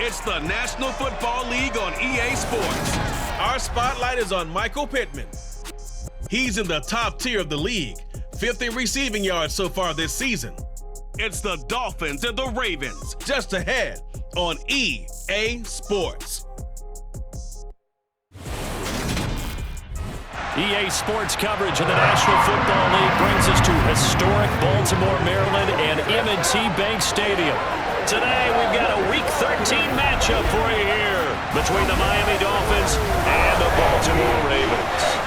It's the National Football League on EA Sports. Our spotlight is on Michael Pittman. He's in the top tier of the league, 5th in receiving yards so far this season. It's the Dolphins and the Ravens, just ahead on EA Sports. EA Sports coverage of the National Football League brings us to historic Baltimore, Maryland and M&T Bank Stadium. Today, we've got a Week 13 matchup for you here between the Miami Dolphins and the Baltimore Ravens.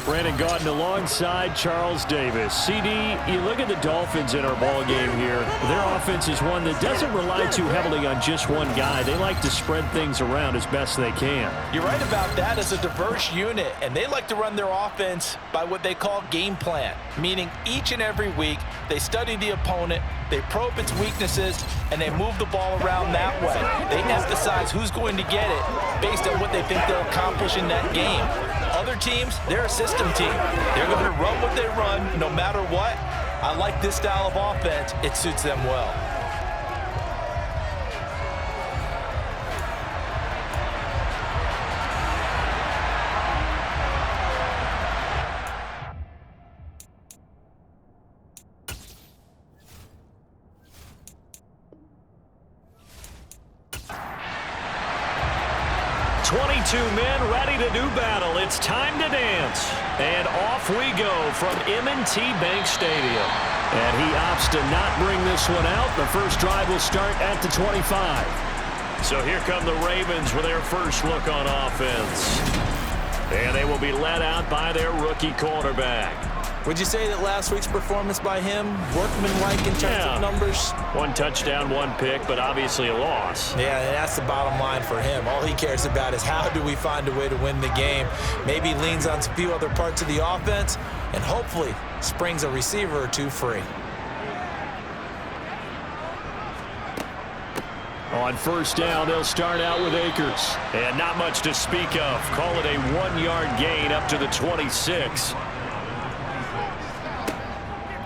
Brandon Gaudin alongside Charles Davis. CD, you look at the Dolphins in our ball game here. Their offense is one that doesn't rely too heavily on just one guy. They like to spread things around as best they can. You're right about that. As a diverse unit, and they like to run their offense by what they call game plan, meaning each and every week they study the opponent, they probe its weaknesses, and they move the ball around that way. They emphasize who's going to get it based on what they think they'll accomplish in that game. Other teams, they're a system team. They're going to run what they run no matter what. I like this style of offense. It suits them well. Men ready to do battle. It's time to dance. And off we go from M&T Bank Stadium. And he opts to not bring this one out. The first drive will start at the 25. So here come the Ravens with their first look on offense. And they will be led out by their rookie quarterback. Would you say that last week's performance by him, workmanlike in terms of numbers? 1 touchdown, 1 pick, but obviously a loss. Yeah, and that's the bottom line for him. All he cares about is how do we find a way to win the game. Maybe leans on a few other parts of the offense, and hopefully springs a receiver or two free. On first down, they'll start out with Akers. And not much to speak of. Call it a 1-yard gain up to the 26.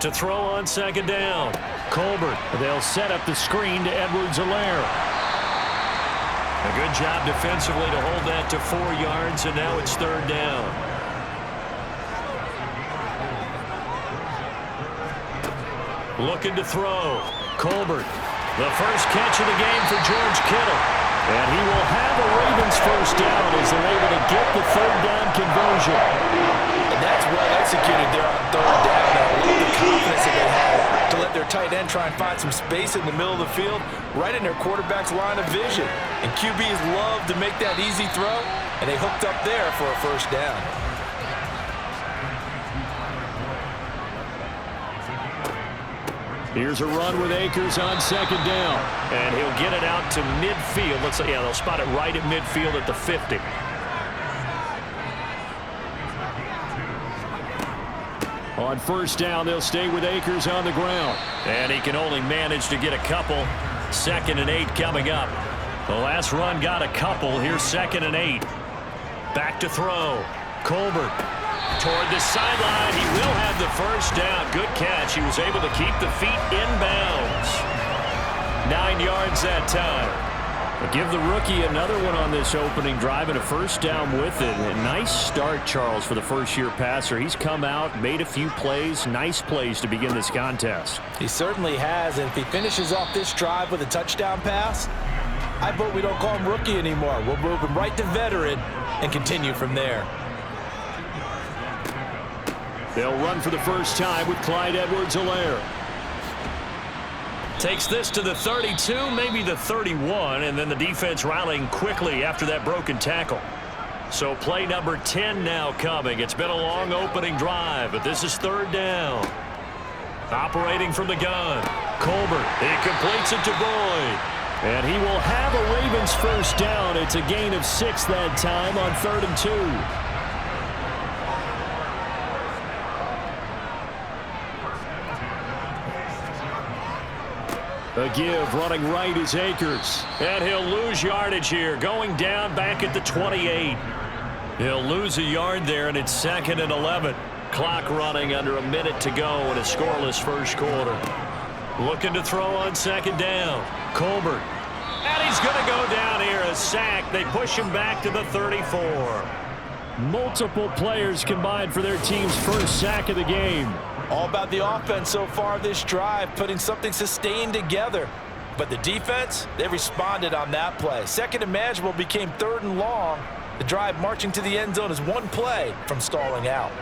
To throw on second down. Colbert. They'll set up the screen to Edwards-Helaire. A good job defensively to hold that to 4 yards, and now it's third down. Looking to throw. Colbert. The first catch of the game for George Kittle. And he will have a Ravens first down as they're able to get the third down conversion. And that's well executed there on third down. The confidence that they had to let their tight end try and find some space in the middle of the field, right in their quarterback's line of vision. And QBs love to make that easy throw, and they hooked up there for a first down. Here's a run with Akers on second down. And he'll get it out to midfield. Looks like, yeah, they'll spot it right at midfield at the 50. On first down, they'll stay with Akers on the ground. And he can only manage to get a couple. 2nd and 8 coming up. The last run got a couple. Here's 2nd and 8. Back to throw. Colbert toward the sideline. He will have the first down. Good catch. He was able to keep the feet inbounds. 9 yards that time. But give the rookie another one on this opening drive and a first down with it. A nice start, Charles, for the first-year passer. He's come out, made a few plays, nice plays to begin this contest. He certainly has, and if he finishes off this drive with a touchdown pass, I vote we don't call him rookie anymore. We'll move him right to veteran and continue from there. They'll run for the first time with Clyde Edwards-Helaire. Takes this to the 32, maybe the 31, and then the defense rallying quickly after that broken tackle. So play number 10 now coming. It's been a long opening drive, but this is third down. Operating from the gun. Colbert, he completes it to Boyd. And he will have a Ravens first down. It's a gain of 6 that time on 3rd and 2. A give, running right is Akers. And he'll lose yardage here, going down back at the 28. He'll lose a yard there, and it's 2nd and 11. Clock running under a minute to go in a scoreless first quarter. Looking to throw on second down. Colbert. And he's going to go down here, a sack. They push him back to the 34. Multiple players combined for their team's first sack of the game. All about the offense so far this drive, putting something sustained together. But the defense, they responded on that play. Second and manageable became third and long. The drive marching to the end zone is one play from stalling out.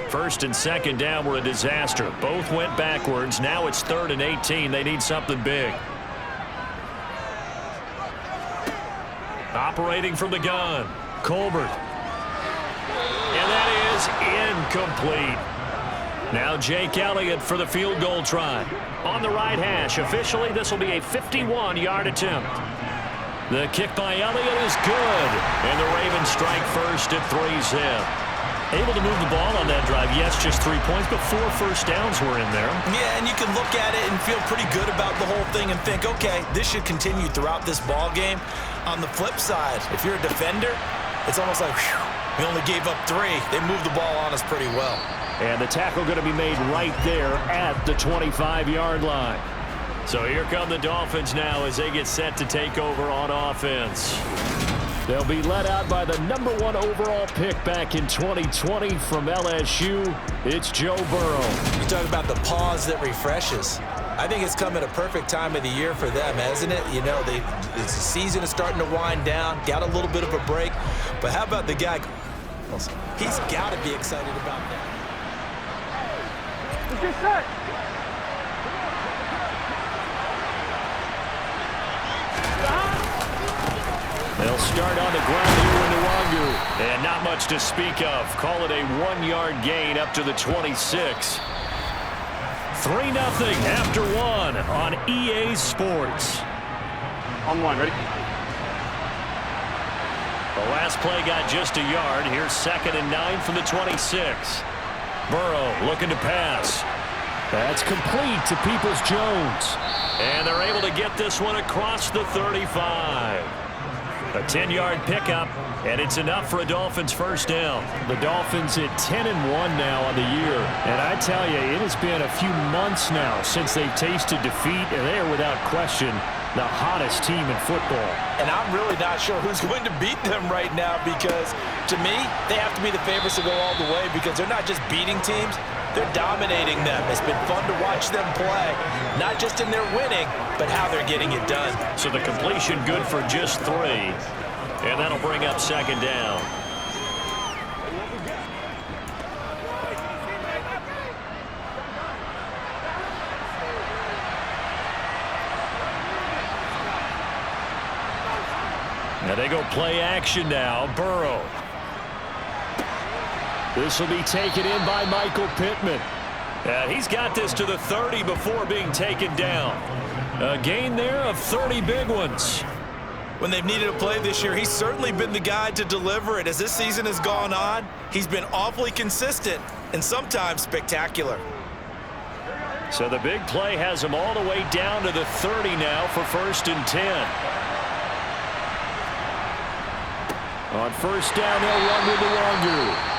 First and second down were a disaster. Both went backwards. Now it's 3rd and 18. They need something big. Operating from the gun, Colbert. And that is incomplete. Now Jake Elliott for the field goal try. On the right hash. Officially, this will be a 51-yard attempt. The kick by Elliott is good. And the Ravens strike first at 3-zip. Able to move the ball on that drive. Yes, just 3 points, but 4 first downs were in there. Yeah, and you can look at it and feel pretty good about the whole thing and think, okay, this should continue throughout this ball game. On the flip side, if you're a defender, it's almost like, whew, we only gave up 3. They moved the ball on us pretty well. And the tackle going to be made right there at the 25-yard line. So here come the Dolphins now as they get set to take over on offense. They'll be led out by the #1 overall pick back in 2020 from LSU. It's Joe Burrow. You talk about the pause that refreshes. I think it's come at a perfect time of the year for them, hasn't it? You know, the season is starting to wind down, got a little bit of a break. But how about the guy? He's got to be excited about that. What's your set? They'll start on the ground here in Nwangu. And not much to speak of. Call it a 1-yard gain up to the 26. 3-0 after 1 on EA Sports. On 1, ready? The last play got just a yard. Here's 2nd and 9 from the 26. Burrow looking to pass. That's complete to Peoples-Jones. And they're able to get this one across the 35. A 10-yard pickup, and it's enough for a Dolphins first down. The Dolphins at 10-1 now on the year. And I tell you, it has been a few months now since they've tasted defeat, and they are without question the hottest team in football. And I'm really not sure who's going to beat them right now because, to me, they have to be the favorites to go all the way because they're not just beating teams, they're dominating them. It's been fun to watch them play, not just in their winning, but how they're getting it done. So the completion good for just 3, and that'll bring up 2nd down. Now they go play action now. Burrow. This will be taken in by Michael Pittman. He's got this to the 30 before being taken down. A gain there of 30 big ones. When they've needed a play this year, he's certainly been the guy to deliver it. As this season has gone on, he's been awfully consistent and sometimes spectacular. So the big play has him all the way down to the 30 now for 1st and 10. On first down, they'll run with Nwangu.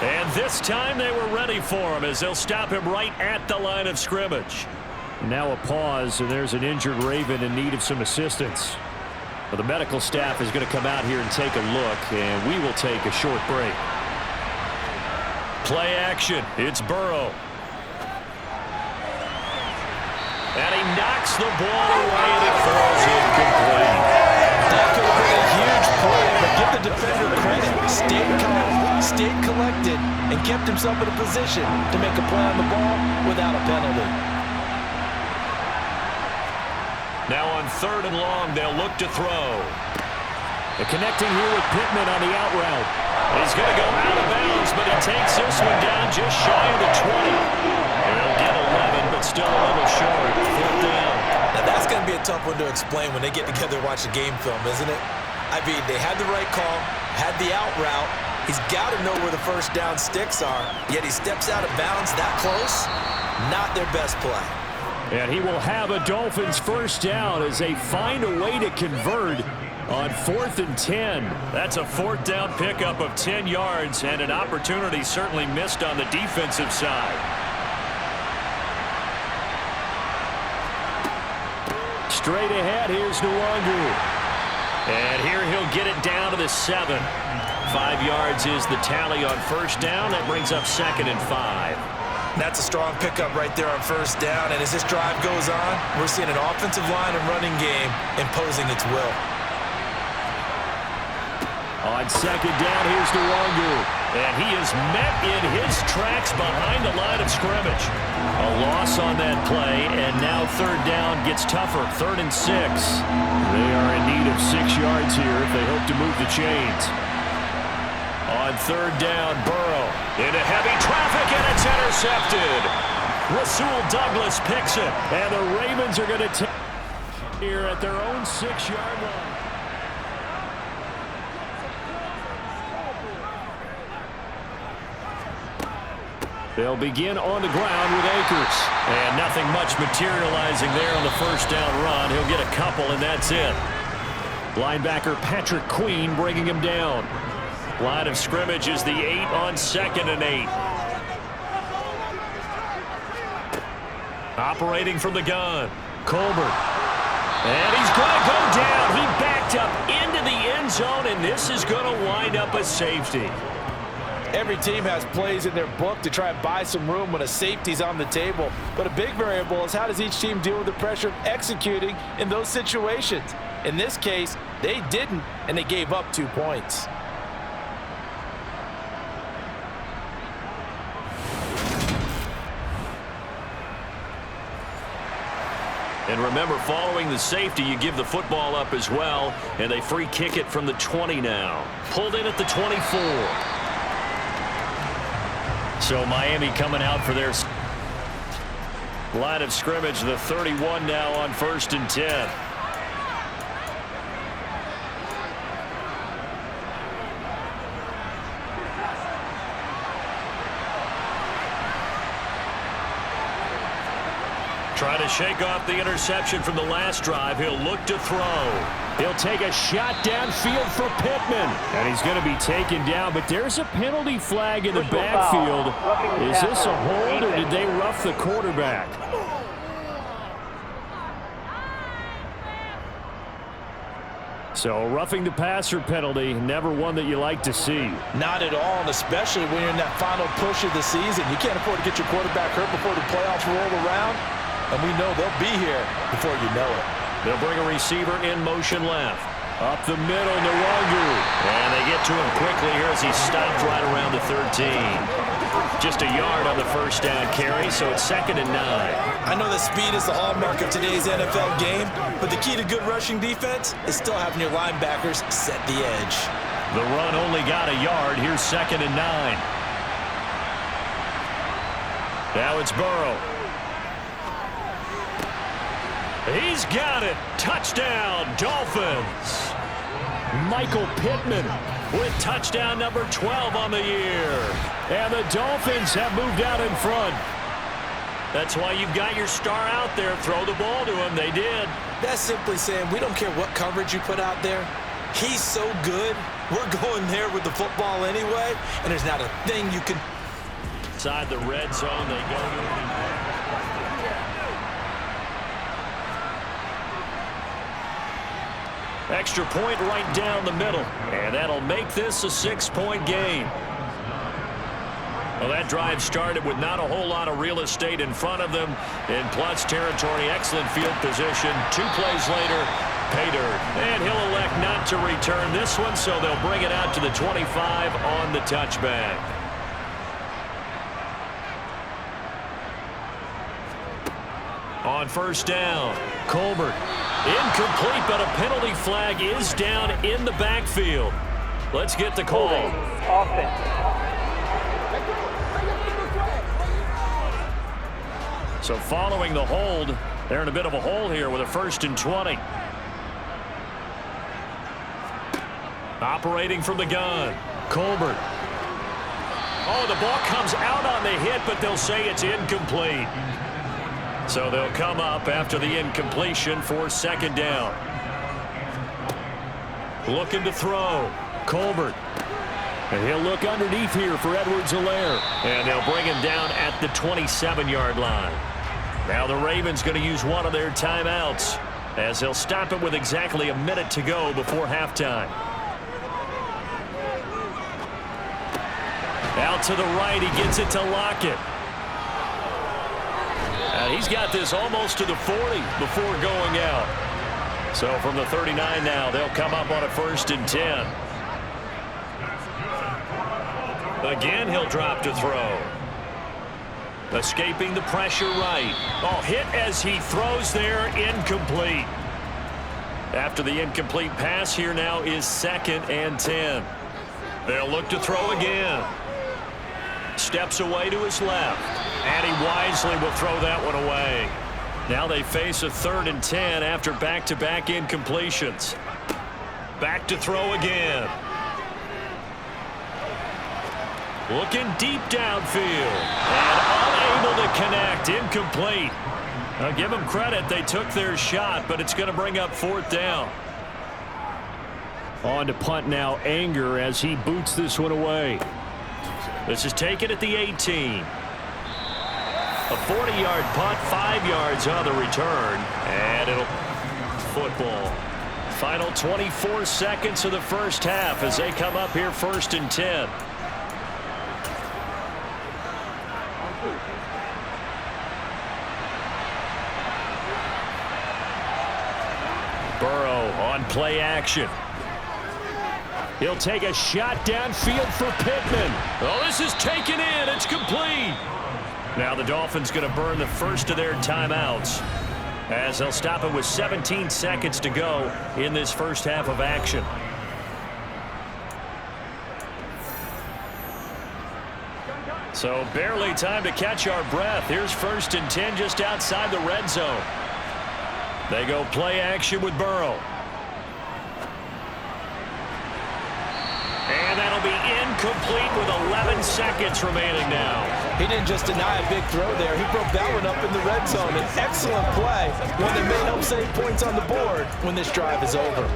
And this time they were ready for him as they'll stop him right at the line of scrimmage. Now a pause, and there's an injured Raven in need of some assistance. Well, the medical staff is going to come out here and take a look, and we will take a short break. Play action. It's Burrow. And he knocks the ball away, and it falls incomplete. That could have been a huge play, but give the defender credit. Stayed calm, stayed collected, and kept himself in a position to make a play on the ball without a penalty. Now on 3rd and long, they'll look to throw. And connecting here with Pittman on the out route. He's going to go out of bounds, but he takes this one down just shy of the 20. He'll get 11, but still a little short. 4th down. Now that's going to be a tough one to explain when they get together and watch a game film, isn't it? I mean, they had the right call, had the out route. He's got to know where the first down sticks are, yet he steps out of bounds that close. Not their best play. And he will have a Dolphins first down as they find a way to convert On 4th and 10. That's a 4th down pickup of 10 yards and an opportunity certainly missed on the defensive side. Straight ahead, here's Nwangu. And here he'll get it down to the 7. 5 yards is the tally on first down. That brings up 2nd and 5. That's a strong pickup right there on first down. And as this drive goes on, we're seeing an offensive line and running game imposing its will. On 2nd down, here's Nwangu. And he is met in his tracks behind the line of scrimmage. A loss on that play, and now 3rd down gets tougher. 3rd and 6. They are in need of 6 yards here if they hope to move the chains. On 3rd down, Burrow into heavy traffic, and it's intercepted. Rasul Douglas picks it, and the Ravens are going to take here at their own 6-yard line. They'll begin on the ground with Akers. And nothing much materializing there on the first down run. He'll get a couple, and that's it. Linebacker Patrick Queen bringing him down. Line of scrimmage is the 8 on 2nd and 8. Operating from the gun, Colbert. And he's going to go down. He backed up into the end zone, and this is going to wind up a safety. Every team has plays in their book to try and buy some room when a safety's on the table. But a big variable is how does each team deal with the pressure of executing in those situations. In this case, they didn't, and they gave up 2 points. And remember, following the safety, you give the football up as well, and they free kick it from the 20 now. Pulled in at the 24. So Miami coming out for their line of scrimmage, the 31 now on 1st and 10. Trying to shake off the interception from the last drive. He'll look to throw. He'll take a shot downfield for Pittman. And he's going to be taken down, but there's a penalty flag in the backfield. Is this a hold, or did they rough the quarterback? So roughing the passer penalty, never one that you like to see. Not at all, and especially when you're in that final push of the season. You can't afford to get your quarterback hurt before the playoffs roll around. And we know they'll be here before you know it. They'll bring a receiver in motion left. Up the middle, Nwangu. And they get to him quickly here as he stopped right around the 13. Just a yard on the first down carry, so it's 2nd and 9. I know that speed is the hallmark of today's NFL game, but the key to good rushing defense is still having your linebackers set the edge. The run only got a yard. Here's 2nd and 9. Now it's Burrow. He's got it. Touchdown, Dolphins. Michael Pittman with touchdown number 12 on the year. And the Dolphins have moved out in front. That's why you've got your star out there. Throw the ball to him. They did. That's simply saying we don't care what coverage you put out there. He's so good. We're going there with the football anyway, and there's not a thing you can. Inside the red zone, they go to. Extra point right down the middle, and that'll make this a 6-point game. Well, that drive started with not a whole lot of real estate in front of them. In plus territory, excellent field position. 2 plays later, pay dirt. And he'll elect not to return this one, so they'll bring it out to the 25 on the touchback. On first down, Colbert. Incomplete, but a penalty flag is down in the backfield. Let's get the call. So following the hold, they're in a bit of a hole here with a 1st and 20. Operating from the gun, Colbert. Oh, the ball comes out on the hit, but they'll say it's incomplete. So they'll come up after the incompletion for 2nd down. Looking to throw. Colbert. And he'll look underneath here for Edwards-Helaire. And they'll bring him down at the 27-yard line. Now the Ravens going to use one of their timeouts as they'll stop it with exactly a minute to go before halftime. Out to the right, he gets it to Lockett. And he's got this almost to the 40 before going out. So from the 39 now, they'll come up on a 1st and 10. Again, he'll drop to throw. Escaping the pressure right. Oh, hit as he throws there, incomplete. After the incomplete pass, here now is 2nd and 10. They'll look to throw again. Steps away to his left. And he wisely will throw that one away. Now they face a 3rd and 10 after back-to-back incompletions. Back to throw again. Looking deep downfield. And unable to connect. Incomplete. I'll give them credit. They took their shot, but it's going to bring up 4th down. On to punt now, Anger, as he boots this one away. This is taken at the 18. A 40-yard punt, 5 yards on the return. And it'll football. Final 24 seconds of the first half as they come up here 1st and 10. Burrow on play action. He'll take a shot downfield for Pittman. Oh, this is taken in. It's complete. Now the Dolphins going to burn the first of their timeouts as they'll stop it with 17 seconds to go in this first half of action. So barely time to catch our breath. Here's 1st and 10 just outside the red zone. They go play action with Burrow. And that'll be incomplete with 11 seconds remaining now. He didn't just deny a big throw there. He broke that one up in the red zone. An excellent play, one that may help save points on the board when this drive is over.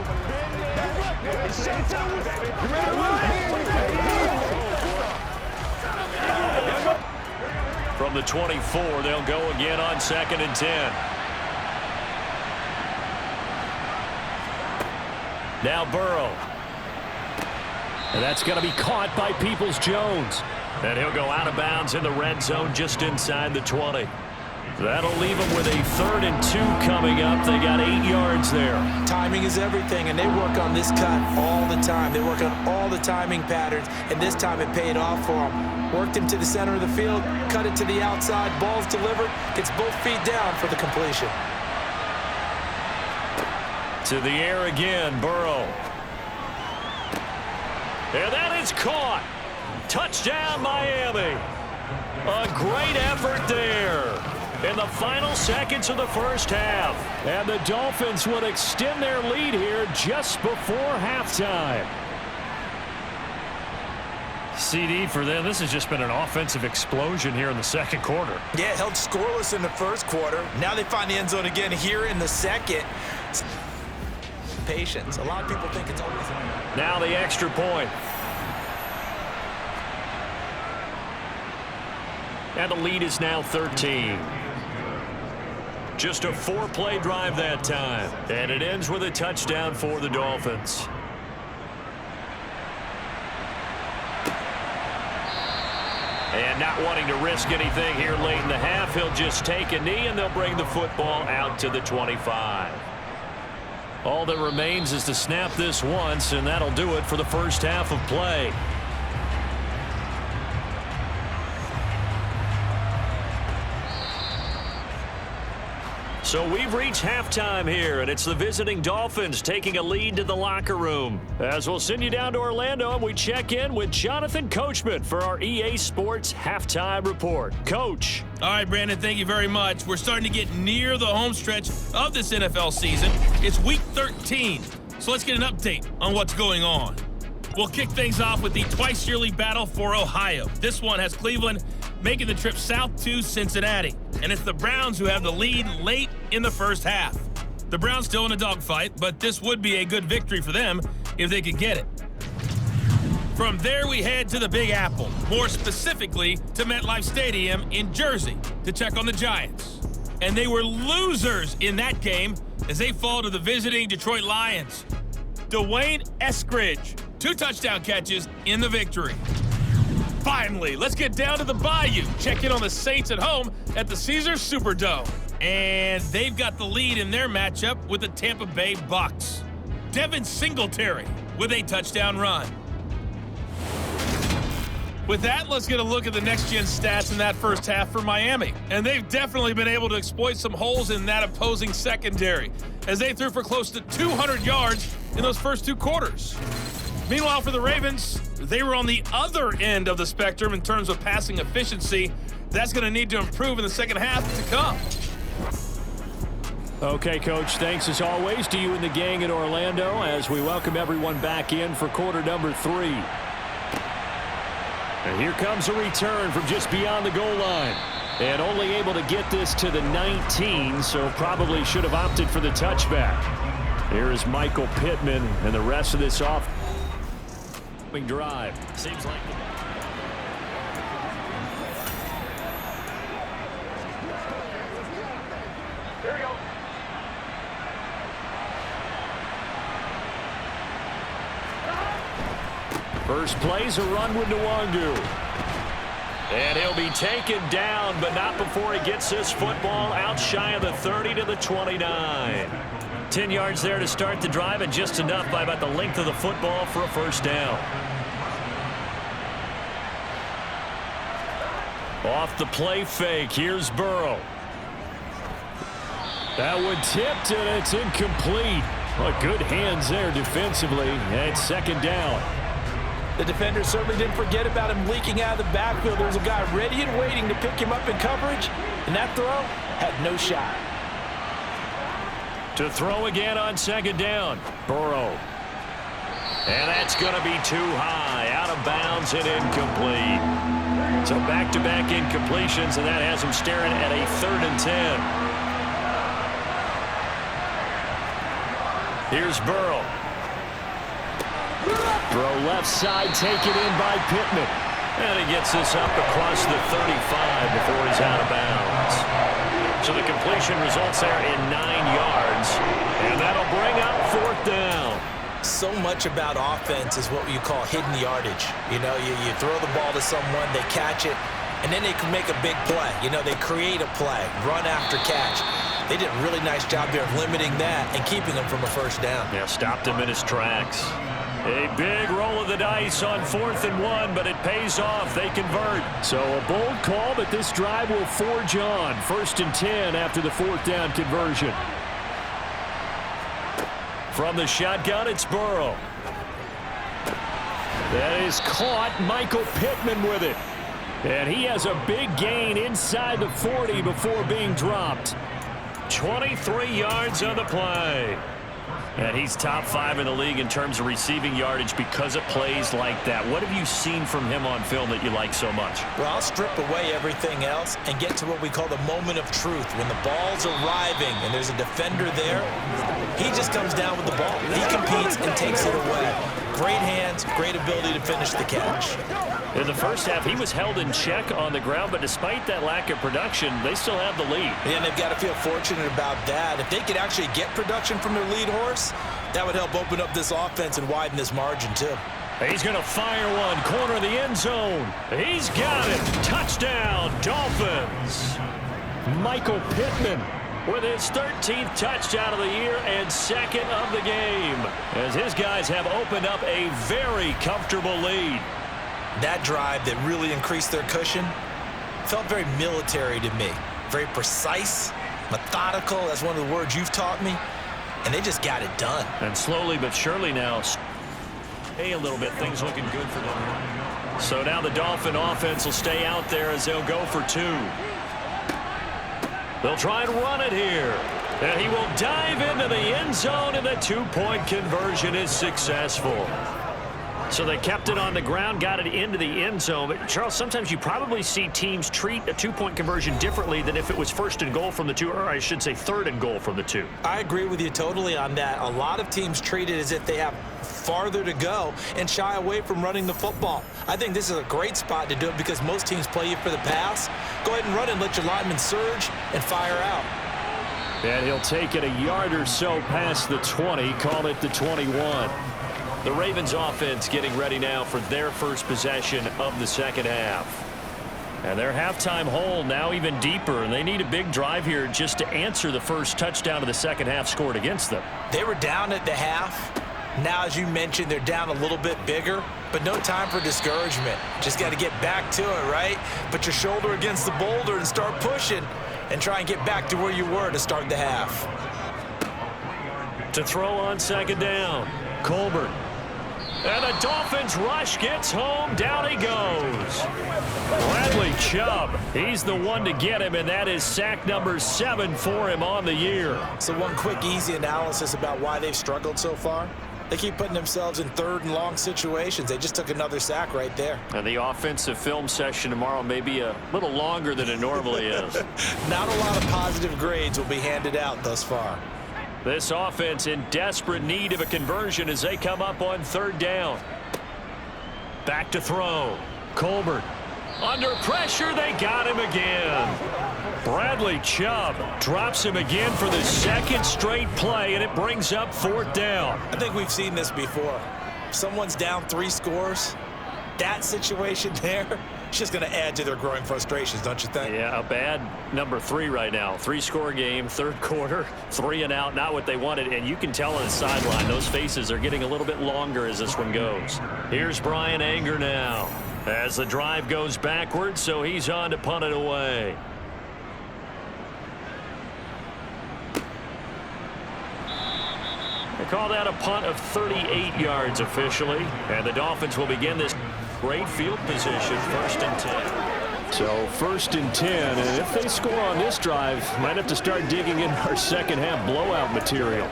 From the 24, they'll go again on 2nd and 10. Now Burrow. And that's going to be caught by Peoples-Jones. And he'll go out of bounds in the red zone just inside the 20. That'll leave them with a 3rd and 2 coming up. They got 8 yards there. Timing is everything, and they work on this cut all the time. They work on all the timing patterns, and this time it paid off for them. Worked him to the center of the field, cut it to the outside, ball's delivered, gets both feet down for the completion. To the air again, Burrow. And that is caught. Touchdown, Miami. A great effort there in the final seconds of the first half. And the Dolphins would extend their lead here just before halftime. CD for them. This has just been an offensive explosion here in the second quarter. Yeah, held scoreless in the first quarter. Now they find the end zone again here in the second. Patience. A lot of people think it's always... Now the extra point. And the lead is now 13. Just a 4-play drive that time. And it ends with a touchdown for the Dolphins. And not wanting to risk anything here late in the half, he'll just take a knee and they'll bring the football out to the 25. All that remains is to snap this once, and that'll do it for the first half of play. So we've reached halftime here, and it's the visiting Dolphins taking a lead to the locker room. As we'll send you down to Orlando, and we check in with Jonathan Coachman for our EA Sports Halftime Report. Coach. All right, Brandon, thank you very much. We're starting to get near the home stretch of this NFL season. It's Week 13, so let's get an update on what's going on. We'll kick things off with the twice-yearly battle for Ohio. This one has Cleveland making the trip south to Cincinnati, and it's the Browns who have the lead late in the first half. The Browns still in a dogfight, but this would be a good victory for them if they could get it. From there, we head to the Big Apple, more specifically to MetLife Stadium in Jersey to check on the Giants. And they were losers in that game as they fall to the visiting Detroit Lions. Dwayne Eskridge, 2 touchdown catches in the victory. Finally, let's get down to the Bayou. Check in on the Saints at home at the Caesars Superdome. And they've got the lead in their matchup with the Tampa Bay Bucks. Devin Singletary with a touchdown run. With that, let's get a look at the next-gen stats in that first half for Miami. And they've definitely been able to exploit some holes in that opposing secondary, as they threw for close to 200 yards in those first 2 quarters. Meanwhile, for the Ravens, they were on the other end of the spectrum in terms of passing efficiency. That's going to need to improve in the second half to come. Okay, Coach, thanks as always to you and the gang in Orlando as we welcome everyone back in for quarter number 3. And here comes a return from just beyond the goal line. And only able to get this to the 19, so probably should have opted for the touchback. Here is Michael Pittman and the rest of this drive. Seems like Here we go. first play's a run with Nwangu. And he'll be taken down, but not before he gets this football out shy of the 30 to the 29. 10 yards there to start the drive, and just enough by about the length of the football for a first down. Off the play fake, here's Burrow. That one tipped, and it's incomplete. Well, good hands there defensively, and it's second down. The defender certainly didn't forget about him leaking out of the backfield. There was a guy ready and waiting to pick him up in coverage, and that throw had no shot. To throw again on second down, Burrow. And that's going to be too high, out of bounds and incomplete. So back-to-back incompletions, and that has him staring at a 3rd and 10. Here's Burrow. Throw left side, taken in by Pittman. And he gets this up across the 35 before he's out of bounds. So the completion results there in 9 yards. And that'll bring up 4th down. So much about offense is what you call hidden yardage. You know, you throw the ball to someone, they catch it, and then they can make a big play. You know, they create a play, run after catch. They did a really nice job there of limiting that and keeping him from a first down. Yeah, stopped him in his tracks. A big roll of the dice on 4th and 1, but it pays off. They convert. So a bold call, but this drive will forge on. 1st and 10 after the 4th down conversion. From the shotgun, it's Burrow. That is caught. Michael Pittman with it. And he has a big gain inside the 40 before being dropped. 23 yards on the play. And he's top 5 in the league in terms of receiving yardage because of plays like that. What have you seen from him on film that you like so much? Well, I'll strip away everything else and get to what we call the moment of truth. When the ball's arriving and there's a defender there, he just comes down with the ball. He competes and takes it away. Great hands, great ability to finish the catch. In the first half, he was held in check on the ground, but despite that lack of production, they still have the lead. And they've got to feel fortunate about that. If they could actually get production from their lead horse, that would help open up this offense and widen this margin, too. He's going to fire one, corner of the end zone. He's got it. Touchdown, Dolphins. Michael Pittman with his 13th touchdown of the year and 2nd of the game, as his guys have opened up a very comfortable lead. That drive that really increased their cushion felt very military to me. Very precise, methodical, that's one of the words you've taught me, and they just got it done. And slowly but surely now, a little bit, things looking good for them. So now the Dolphin offense will stay out there as they'll go for 2. They'll try and run it here. And he will dive into the end zone, and the 2-point conversion is successful. So they kept it on the ground, got it into the end zone. But, Charles, sometimes you probably see teams treat a two-point conversion differently than if it was first and goal from the 2, or I should say third and goal from the 2. I agree with you totally on that. A lot of teams treat it as if they have farther to go and shy away from running the football. I think this is a great spot to do it because most teams play you for the pass. Go ahead and run and let your lineman surge and fire out. And he'll take it a yard or so past the 20, call it the 21. The Ravens offense getting ready now for their first possession of the second half. And their halftime hole now even deeper, and they need a big drive here just to answer the first touchdown of the second half scored against them. They were down at the half. Now, as you mentioned, they're down a little bit bigger, but no time for discouragement. Just got to get back to it, right? Put your shoulder against the boulder and start pushing and try and get back to where you were to start the half. To throw on second down, Colbert. And the Dolphins rush gets home. Down he goes. Bradley Chubb. He's the one to get him, and that is sack number 7 for him on the year. So one quick, easy analysis about why they've struggled so far. They keep putting themselves in third and long situations. They just took another sack right there. And the offensive film session tomorrow may be a little longer than it normally is. Not a lot of positive grades will be handed out thus far. This offense in desperate need of a conversion as they come up on third down. Back to throw. Colbert. Under pressure, they got him again. Bradley Chubb drops him again for the second straight play, and it brings up fourth down. I think we've seen this before. Someone's down 3 scores. That situation there, it's just going to add to their growing frustrations, don't you think? Yeah, a bad number 3 right now. 3-score game, third quarter, 3 and out, not what they wanted. And you can tell on the sideline, those faces are getting a little bit longer as this one goes. Here's Brian Anger now as the drive goes backwards, so he's on to punt it away. They call that a punt of 38 yards officially. And the Dolphins will begin this great field position, 1st and 10. So 1st and 10, and if they score on this drive, might have to start digging in our second half blowout material.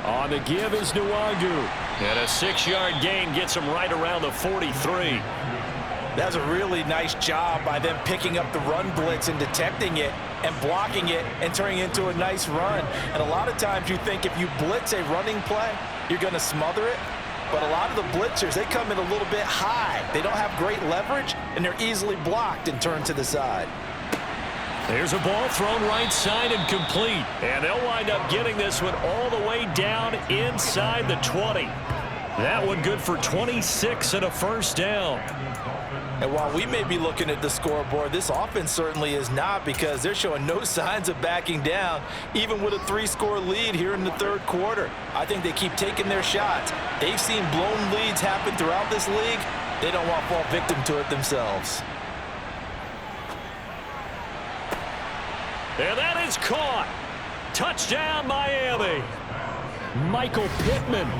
On the give is Nwangu. And a 6-yard gain gets him right around the 43. That's a really nice job by them picking up the run blitz and detecting it and blocking it and turning it into a nice run. And a lot of times you think if you blitz a running play, you're going to smother it. But a lot of the blitzers, they come in a little bit high. They don't have great leverage, and they're easily blocked and turned to the side. There's a ball thrown right side and complete. And they'll wind up getting this one all the way down inside the 20. That one good for 26 and a first down. And while we may be looking at the scoreboard, this offense certainly is not, because they're showing no signs of backing down, even with a 3-score lead here in the third quarter. I think they keep taking their shots. They've seen blown leads happen throughout this league. They don't want to fall victim to it themselves. And that is caught. Touchdown, Miami. Michael Pittman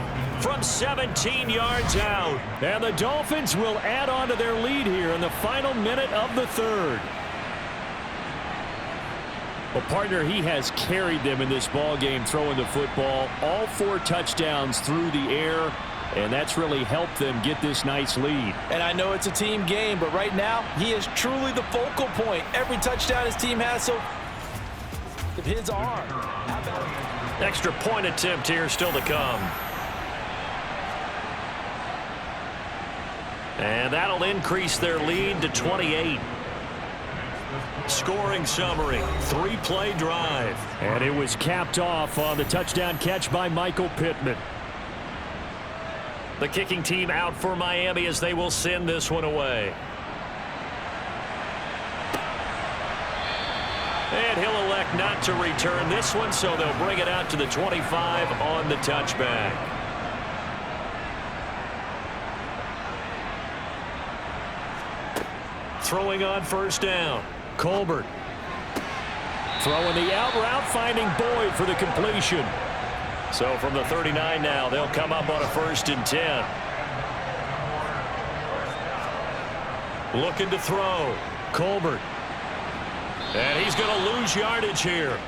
from 17 yards out. And the Dolphins will add on to their lead here in the final minute of the third. Well, partner, he has carried them in this ball game throwing the football. All 4 touchdowns through the air, and that's really helped them get this nice lead. And I know it's a team game, but right now he is truly the focal point. Every touchdown his team has so his arm. Extra point attempt here still to come. And that'll increase their lead to 28. Scoring summary, 3-play drive. And it was capped off on the touchdown catch by Michael Pittman. The kicking team out for Miami as they will send this one away. And he'll elect not to return this one, so they'll bring it out to the 25 on the touchback. Throwing on first down, Colbert. Throwing the out route, finding Boyd for the completion. So from the 39 now, they'll come up on a 1st and 10. Looking to throw, Colbert. And he's going to lose yardage here,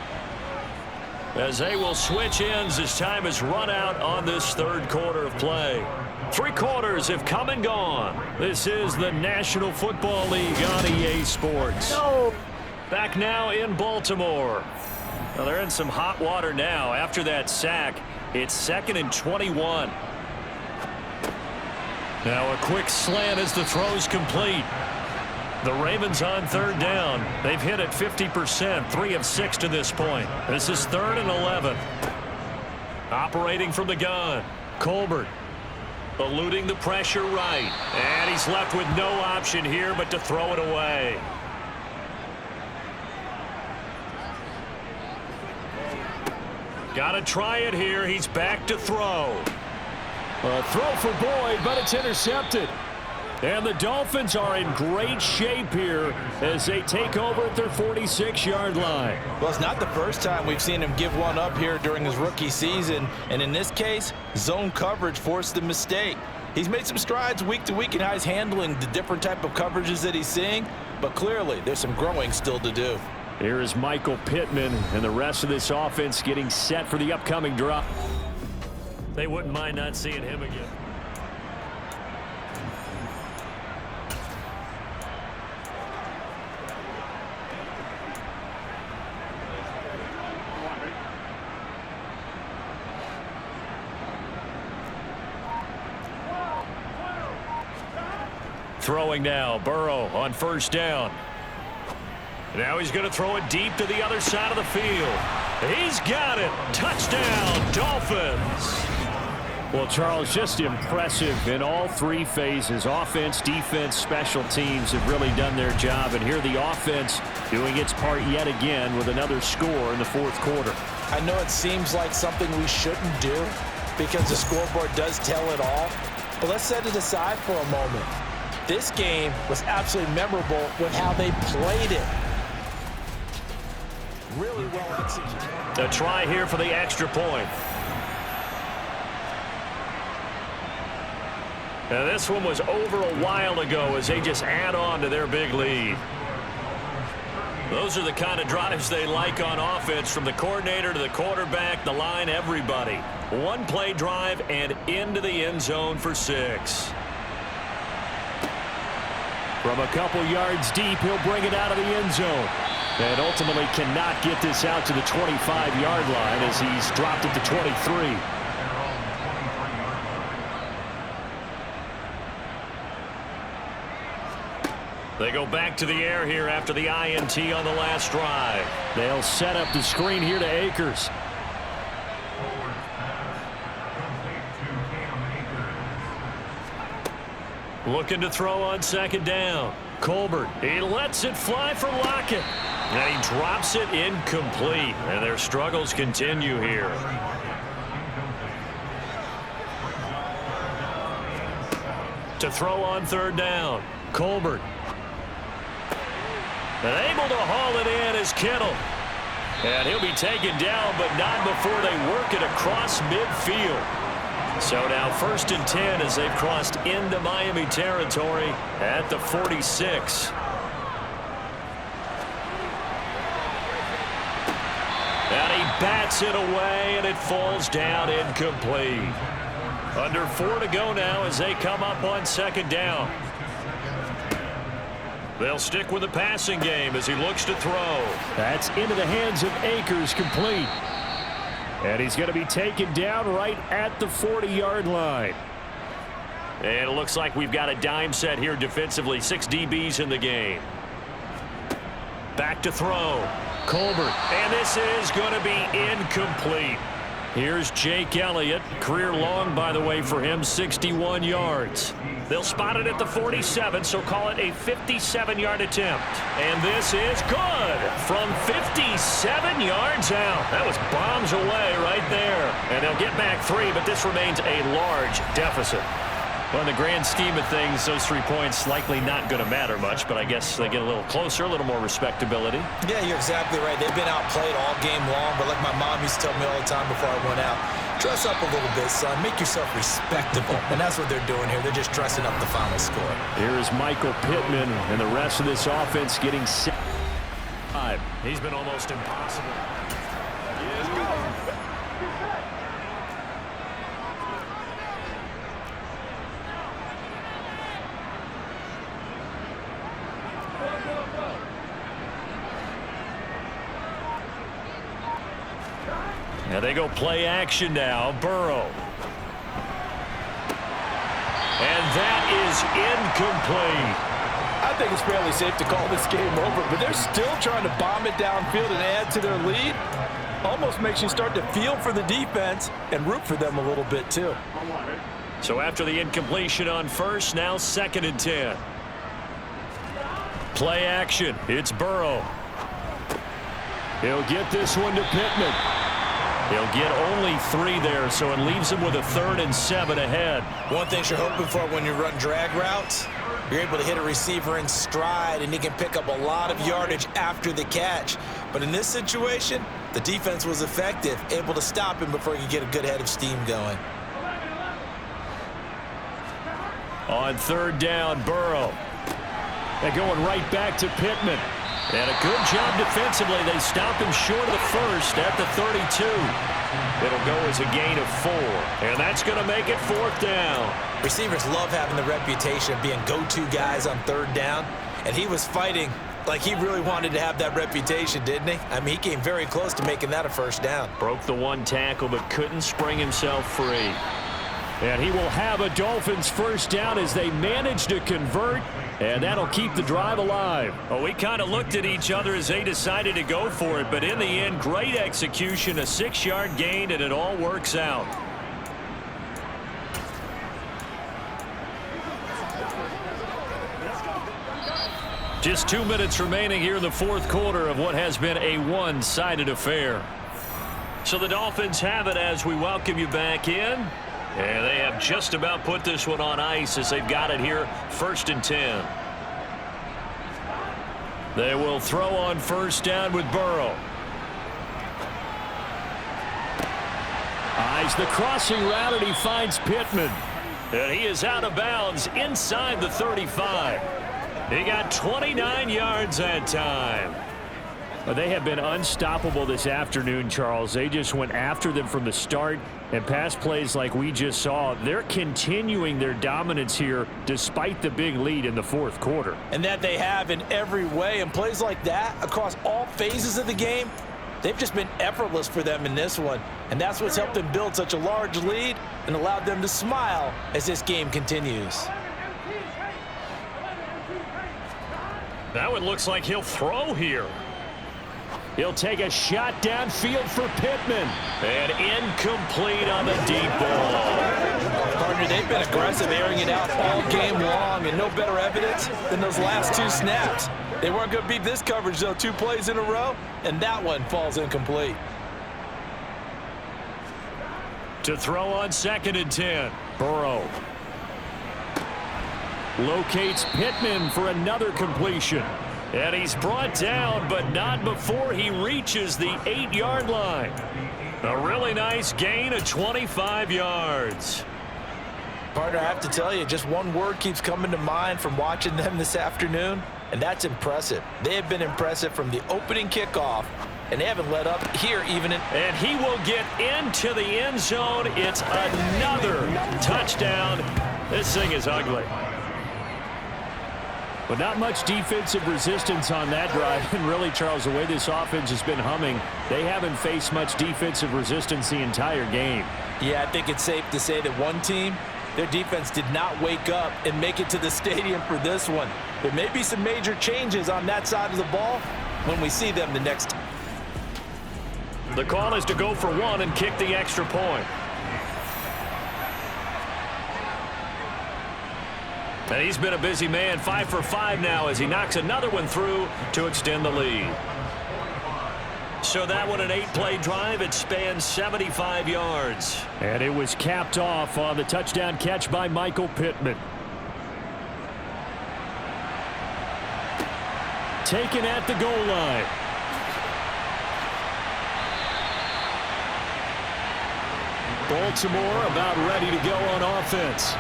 as they will switch ends as time is run out on this third quarter of play. 3 quarters have come and gone. This is the National Football League on EA Sports. Back now in Baltimore. Well, they're in some hot water now. After that sack, it's 2nd and 21. Now a quick slant as the throw's complete. The Ravens on 3rd down. They've hit it 50%, 3 of 6 to this point. This is 3rd and 11. Operating from the gun, Colbert. Eluding the pressure right. And he's left with no option here but to throw it away. Got to try it here. He's back to throw. A throw for Boyd, but it's intercepted. And the Dolphins are in great shape here as they take over at their 46-yard line. Well, it's not the first time we've seen him give one up here during his rookie season. And in this case, zone coverage forced the mistake. He's made some strides week to week in how he's handling the different type of coverages that he's seeing. But clearly, there's some growing still to do. Here is Michael Pittman and the rest of this offense getting set for the upcoming drop. They wouldn't mind not seeing him again. Throwing now, Burrow on 1st down. Now he's going to throw it deep to the other side of the field. He's got it. Touchdown, Dolphins. Well, Charles, just impressive in all 3 phases. Offense, defense, special teams have really done their job. And here the offense doing its part yet again with another score in the 4th quarter. I know it seems like something we shouldn't do because the scoreboard does tell it all. But let's set it aside for a moment. This game was absolutely memorable with how they played it. Really well executed. A try here for the extra point. Now this one was over a while ago as they just add on to their big lead. Those are the kind of drives they like on offense, from the coordinator to the quarterback, the line, everybody. 1-play drive and into the end zone for 6. From a couple yards deep, he'll bring it out of the end zone. And ultimately cannot get this out to the 25-yard line as he's dropped it to 23. They go back to the air here after the INT on the last drive. They'll set up the screen here to Akers. Looking to throw on 2nd down. Colbert, he lets it fly for Lockett. And he drops it incomplete. And their struggles continue here. To throw on 3rd down. Colbert. And able to haul it in is Kittle. And he'll be taken down, but not before they work it across midfield. So now 1st and 10 as they've crossed into Miami territory at the 46. And he bats it away, and it falls down incomplete. Under 4 to go now as they come up on 2nd down. They'll stick with the passing game as he looks to throw. That's into the hands of Akers, complete. And he's going to be taken down right at the 40-yard line. And it looks like we've got a dime set here defensively. 6 DBs in the game. Back to throw. Colbert. And this is going to be incomplete. Here's Jake Elliott. Career long, by the way, for him, 61 yards. They'll spot it at the 47, so call it a 57-yard attempt. And this is good from 57 yards out. That was bombs away right there. And they'll get back 3, but this remains a large deficit. Well, in the grand scheme of things, those 3 points likely not going to matter much, but I guess they get a little closer, a little more respectability. Yeah, you're exactly right. They've been outplayed all game long, but like my mom used to tell me all the time before I went out, dress up a little bit, son. Make yourself respectable. And that's what they're doing here. They're just dressing up the final score. Here is Michael Pittman and the rest of this offense getting set. He's been almost impossible. Now they go play action now. Burrow. And that is incomplete. I think it's fairly safe to call this game over, but they're still trying to bomb it downfield and add to their lead. Almost makes you start to feel for the defense and root for them a little bit too. So after the incompletion on first, now 2nd and 10. Play action. It's Burrow. He'll get this one to Pittman. He'll get only 3 there, so it leaves him with a 3rd and 7 ahead. One thing you're hoping for when you run drag routes, you're able to hit a receiver in stride, and he can pick up a lot of yardage after the catch. But in this situation, the defense was effective, able to stop him before he could get a good head of steam going. On 3rd down, Burrow. They're going right back to Pittman. And a good job defensively. They stop him short of the first at the 32. It'll go as a gain of 4. And that's going to make it 4th down. Receivers love having the reputation of being go-to guys on 3rd down. And he was fighting like he really wanted to have that reputation, didn't he? I mean, he came very close to making that a 1st down. Broke the 1 tackle but couldn't spring himself free. And he will have a Dolphins 1st down as they manage to convert. And that'll keep the drive alive. Oh, we kind of looked at each other as they decided to go for it. But in the end, great execution, a 6-yard gain, and it all works out. Just 2 minutes remaining here in the 4th quarter of what has been a one-sided affair. So the Dolphins have it as we welcome you back in. And they have just about put this one on ice as they've got it here, 1st and 10. They will throw on 1st down with Burrow. Eyes the crossing route, and he finds Pittman. And he is out of bounds inside the 35. He got 29 yards that time. They have been unstoppable this afternoon, Charles. They just went after them from the start, and pass plays like we just saw, they're continuing their dominance here despite the big lead in the 4th quarter. And that they have in every way, and plays like that across all phases of the game, they've just been effortless for them in this one. And that's what's helped them build such a large lead and allowed them to smile as this game continues. Now it looks like he'll throw here. He'll take a shot downfield for Pittman. And incomplete on the deep ball. Partner, they've been aggressive, airing it out all game long, and no better evidence than those last 2 snaps. They weren't going to beat this coverage, though, 2 plays in a row, and that one falls incomplete. To throw on 2nd and 10, Burrow. Locates Pittman for another completion. And he's brought down, but not before he reaches the 8-yard line. A really nice gain of 25 yards. Partner, I have to tell you, just one word keeps coming to mind from watching them this afternoon, and that's impressive. They have been impressive from the opening kickoff, and they haven't let up here even in. And he will get into the end zone. It's another touchdown. This thing is ugly. But not much defensive resistance on that drive. And really, Charles, the way this offense has been humming, they haven't faced much defensive resistance the entire game. Yeah, I think it's safe to say that one team, their defense did not wake up and make it to the stadium for this one. There may be some major changes on that side of the ball when we see them the next time. The call is to go for 1 and kick the extra point. And he's been a busy man, 5 for 5 now as he knocks another one through to extend the lead. So that one, an 8-play drive. It spans 75 yards. And it was capped off on the touchdown catch by Michael Pittman. Taken at the goal line. Baltimore about ready to go on offense.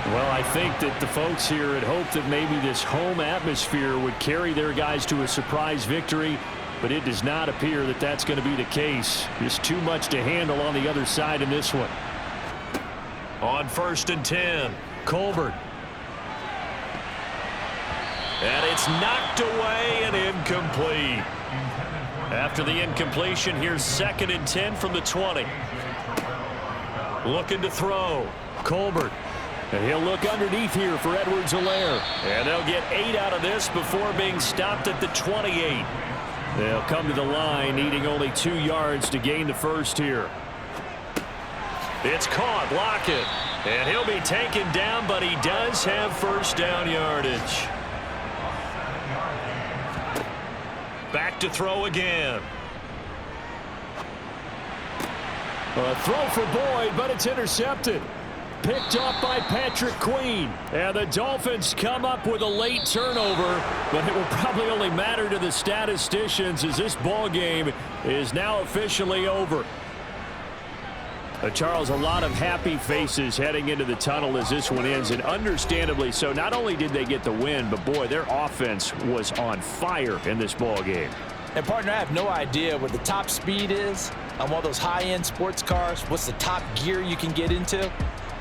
Well, I think that the folks here had hoped that maybe this home atmosphere would carry their guys to a surprise victory. but it does not appear that that's going to be the case. Just too much to handle on the other side in this one. On 1st and 10, Colbert. And it's knocked away and incomplete. After the incompletion, here's 2nd and 10 from the 20. Looking to throw. Colbert. And he'll look underneath here for Edwards-Helaire. And they'll get 8 out of this before being stopped at the 28. They'll come to the line, needing only 2 yards to gain the first here. It's caught. Lockett. And he'll be taken down, but he does have first down yardage. Back to throw again. A throw for Boyd, but it's intercepted. Picked up by Patrick Queen. And the Dolphins come up with a late turnover, but it will probably only matter to the statisticians as this ball game is now officially over. Charles, a lot of happy faces heading into the tunnel as this one ends, and understandably so. Not only did they get the win, but boy, their offense was on fire in this ball game. And partner, I have no idea what the top speed is on one of those high-end sports cars. What's the top gear you can get into?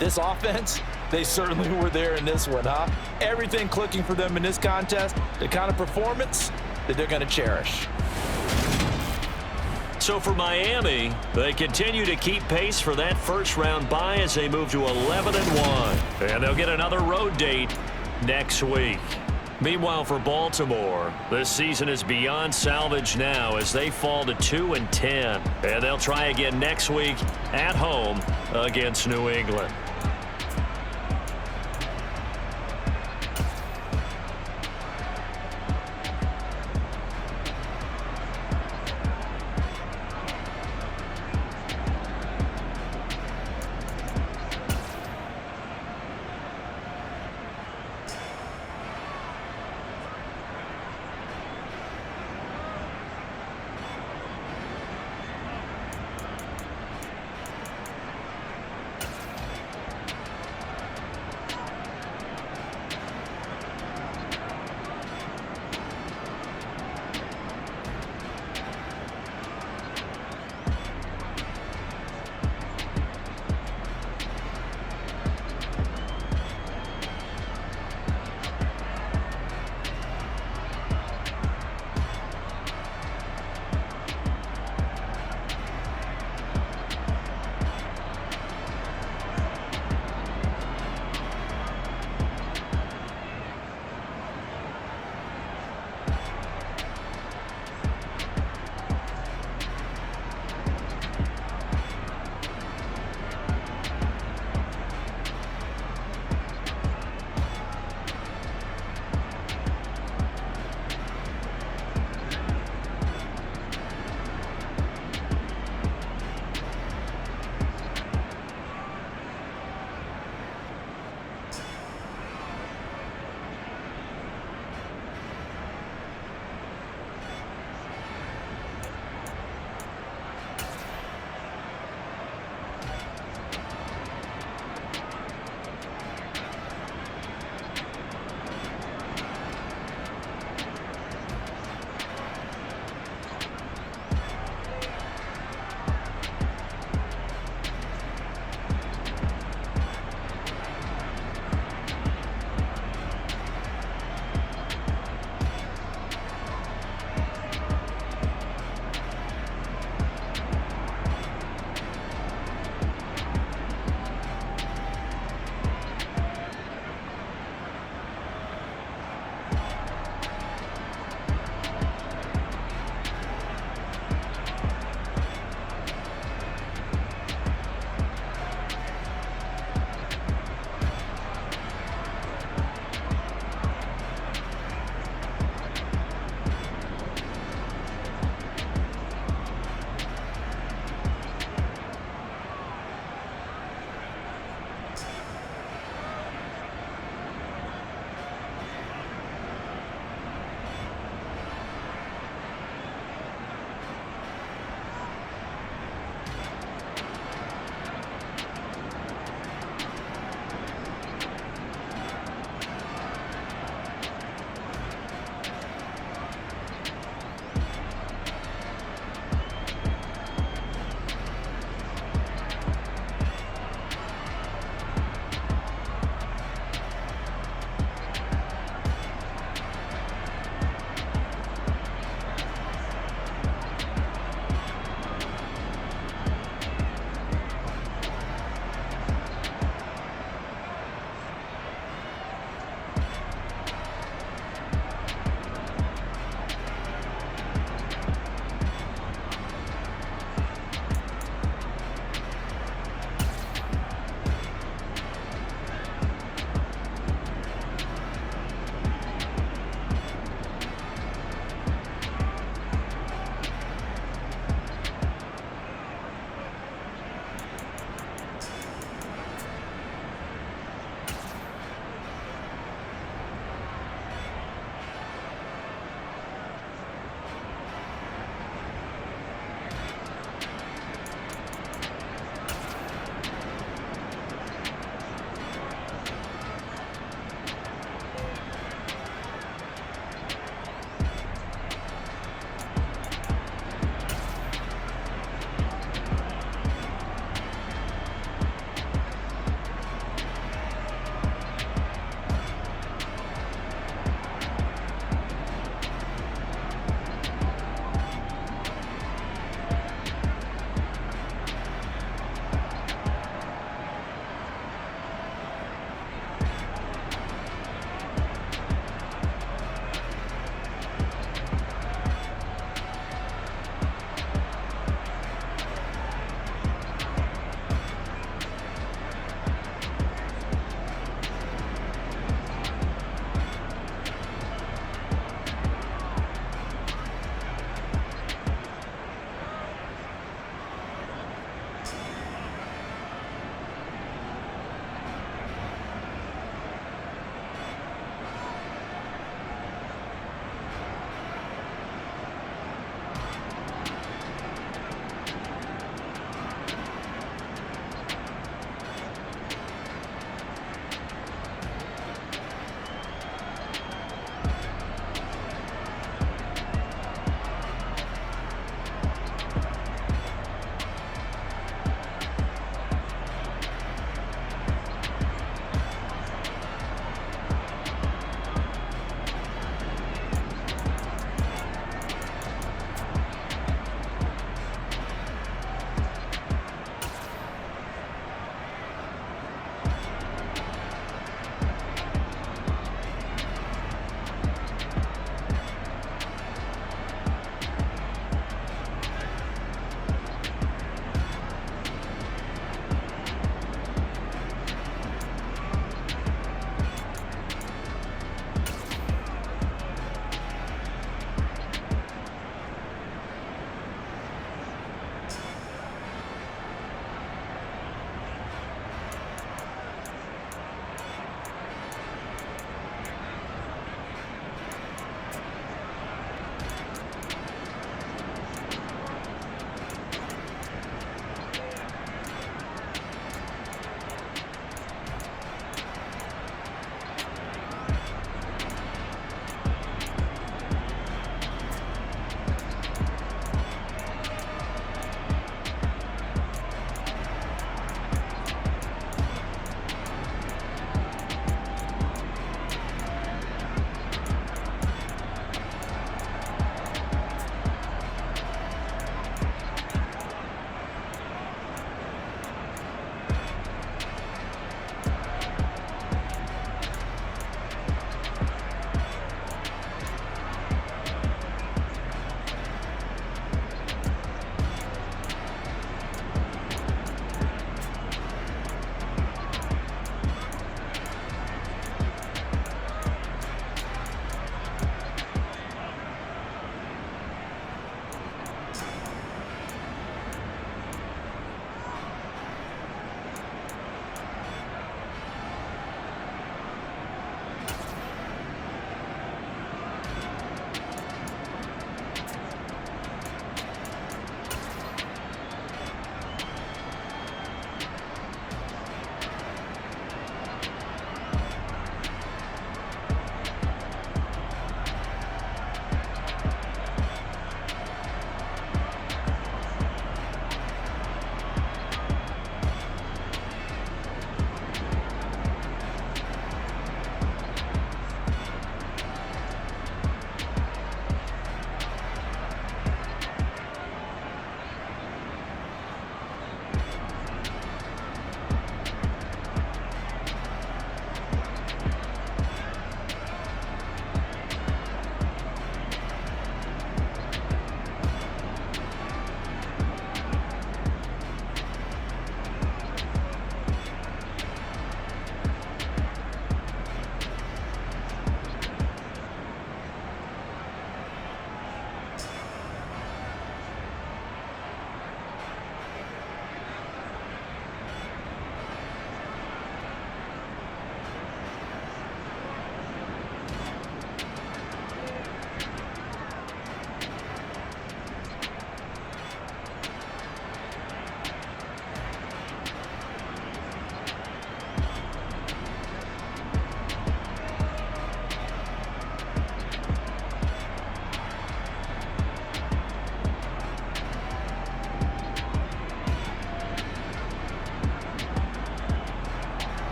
This offense, they certainly were there in this one, huh? Everything clicking for them in this contest, the kind of performance that they're going to cherish. So for Miami, they continue to keep pace for that first-round bye as they move to 11-1. And they'll get another road date next week. Meanwhile, for Baltimore, this season is beyond salvage now as they fall to 2-10. And they'll try again next week at home against New England.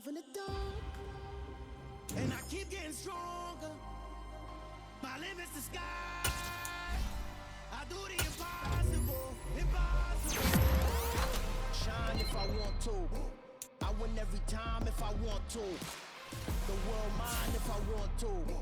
alive in the dark, and I keep getting stronger. My limit's the sky. I do the impossible, impossible. Shine if I want to. I win every time if I want to. The world mine if I want to.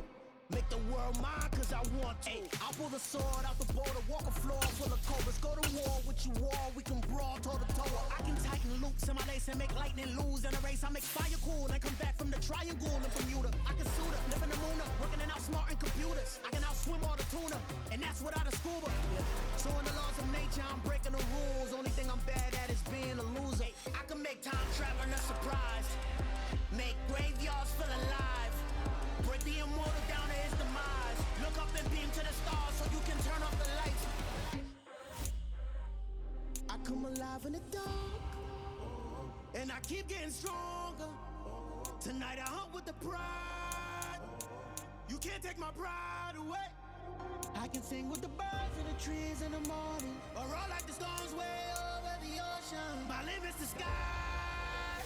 Make the world mine cause I want to. Ay, I'll pull the sword out the border, walk a floor full of cobras. Go to war with you all, we can brawl toe to toe. I can tighten loops in my lace and make lightning lose in a race. I make fire cool and come back from the triangle in Bermuda. I can suit up, live in the moon up, working and outsmarting computers. I can outswim all the tuna, and that's without a scuba. So in the laws of nature, I'm breaking the rules. Only thing I'm bad at is being a loser. I can make time traveling a surprise, make graveyards feel alive. Break the immortal down to his demise. Look up and beam to the stars so you can turn off the lights. I come alive in the dark, and I keep getting stronger. Tonight I hunt with the pride. You can't take my pride away. I can sing with the birds and the trees in the morning, or roll like the storms way over the ocean. My limit's the sky.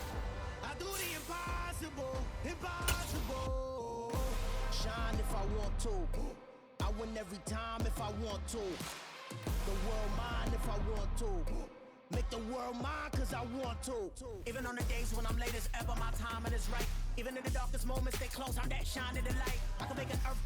I do the impossible, impossible. Shine if I want to. I win every time if I want to. The world mine if I want to. Make the world mine cause I want to. Even on the days when I'm late as ever, my timing is right. Even in the darkest moments, stay close, I'm that shine in the light. I can make an earthquake.